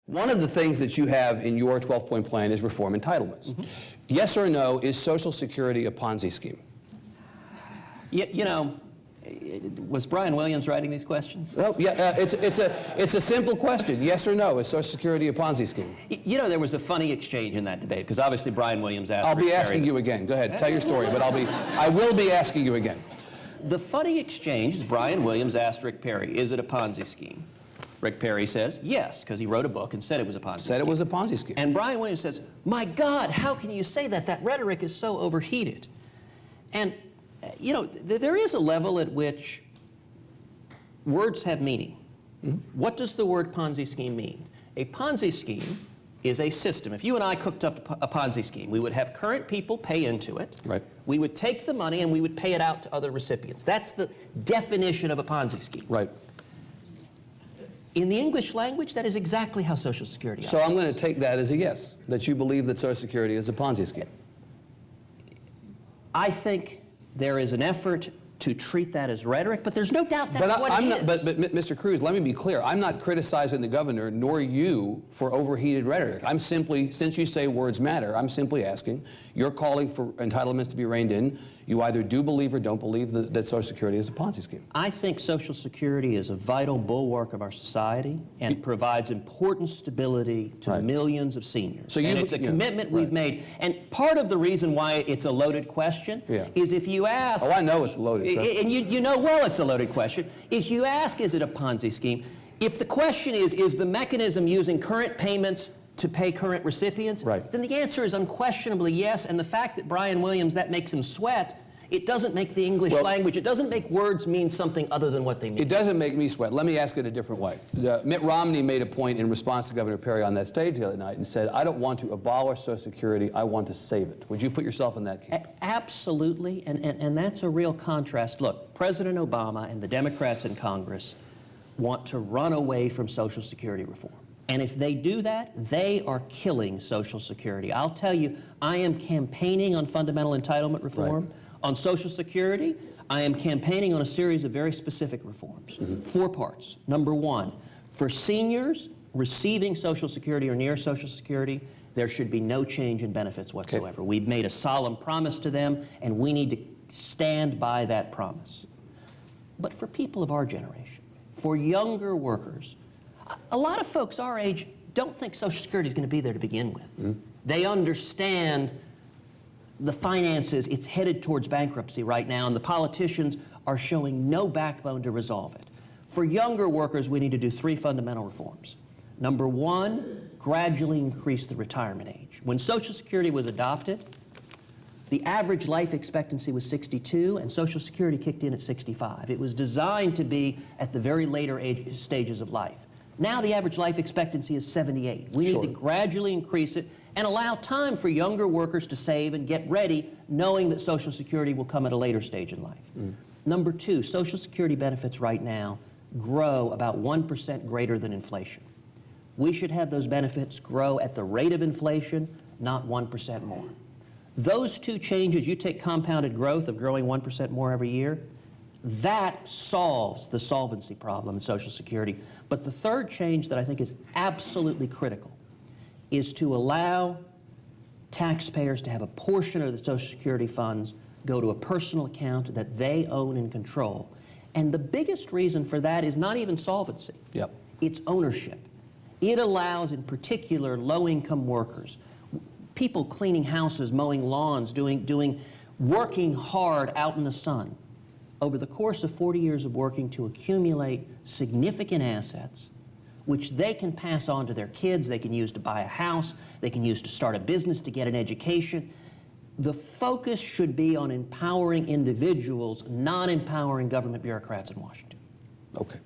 One of the things that you have in your 12-point plan is reform entitlements. Yes or no, is Social Security a Ponzi scheme? You know, was Brian Williams writing these questions? Oh, yeah, it's a simple question. Yes or no, is Social Security a Ponzi scheme? You know, there was a funny exchange in that debate, because obviously Brian Williams asked I'll be asking you again. Go ahead, tell your story, but I will be asking you again. The funny exchange is Brian Williams asked Rick Perry, is it a Ponzi scheme? Rick Perry says, yes, because he wrote a book and said it was a Ponzi scheme. Said it was a Ponzi scheme. And Brian Williams says, my God, how can you say that? That rhetoric is so overheated. And, you know, there is a level at which words have meaning. What does the word Ponzi scheme mean? A Ponzi scheme is a system. If you and I cooked up a Ponzi scheme, we would have current people pay into it. Right. We would take the money and we would pay it out to other recipients. That's the definition of a Ponzi scheme. Right. In the English language, that is exactly how Social Security operates. So I'm going to take that as a yes, that you believe that Social Security is a Ponzi scheme. I think there is an effort to treat that as rhetoric, but there's no doubt that's what it is. But Mr. Cruz, let me be clear. I'm not criticizing the governor nor you for overheated rhetoric. I'm simply, since you say words matter, I'm simply asking, you're calling for entitlements to be reined in. You either do believe or don't believe that Social Security is a Ponzi scheme. I think Social Security is a vital bulwark of our society and provides important stability to millions of seniors. And it's a commitment we've made. And part of the reason why it's a loaded question is if you ask... Oh, I know it's loaded. And you know well it's a loaded question. If you ask, is it a Ponzi scheme? If the question is the mechanism using current payments to pay current recipients? Then the answer is unquestionably yes, and the fact that Brian Williams, that makes him sweat, it doesn't make the English language, it doesn't make words mean something other than what they mean. It doesn't make me sweat. Let me ask it a different way. Mitt Romney made a point in response to Governor Perry on that stage the other night and said, I don't want to abolish Social Security, I want to save it. Would you put yourself in that camp? Absolutely, and that's a real contrast. Look, President Obama and the Democrats in Congress want to run away from Social Security reform. And if they do that, they are killing Social Security. I'll tell you, I am campaigning on fundamental entitlement reform. On Social Security, I am campaigning on a series of very specific reforms. 4 parts. Number 1, for seniors receiving Social Security or near Social Security, there should be no change in benefits whatsoever. We've made a solemn promise to them, and we need to stand by that promise. But for people of our generation, for younger workers, a lot of folks our age don't think Social Security is going to be there to begin with. They understand the finances, it's headed towards bankruptcy right now, and the politicians are showing no backbone to resolve it. For younger workers, we need to do 3 fundamental reforms. Number 1, gradually increase the retirement age. When Social Security was adopted, the average life expectancy was 62, and Social Security kicked in at 65. It was designed to be at the very later stages of life. Now the average life expectancy is 78. We need to gradually increase it and allow time for younger workers to save and get ready, knowing that Social Security will come at a later stage in life. Number 2, Social Security benefits right now grow about 1% greater than inflation. We should have those benefits grow at the rate of inflation, not 1% more. Those 2 changes, you take compounded growth of growing 1% more every year, that solves the solvency problem in Social Security. But the 3rd change that I think is absolutely critical is to allow taxpayers to have a portion of the Social Security funds go to a personal account that they own and control. And the biggest reason for that is not even solvency. It's ownership. It allows, in particular, low-income workers, people cleaning houses, mowing lawns, working hard out in the sun, over the course of 40 years of working to accumulate significant assets, which they can pass on to their kids, they can use to buy a house, they can use to start a business, to get an education. The focus should be on empowering individuals, not empowering government bureaucrats in Washington. Okay.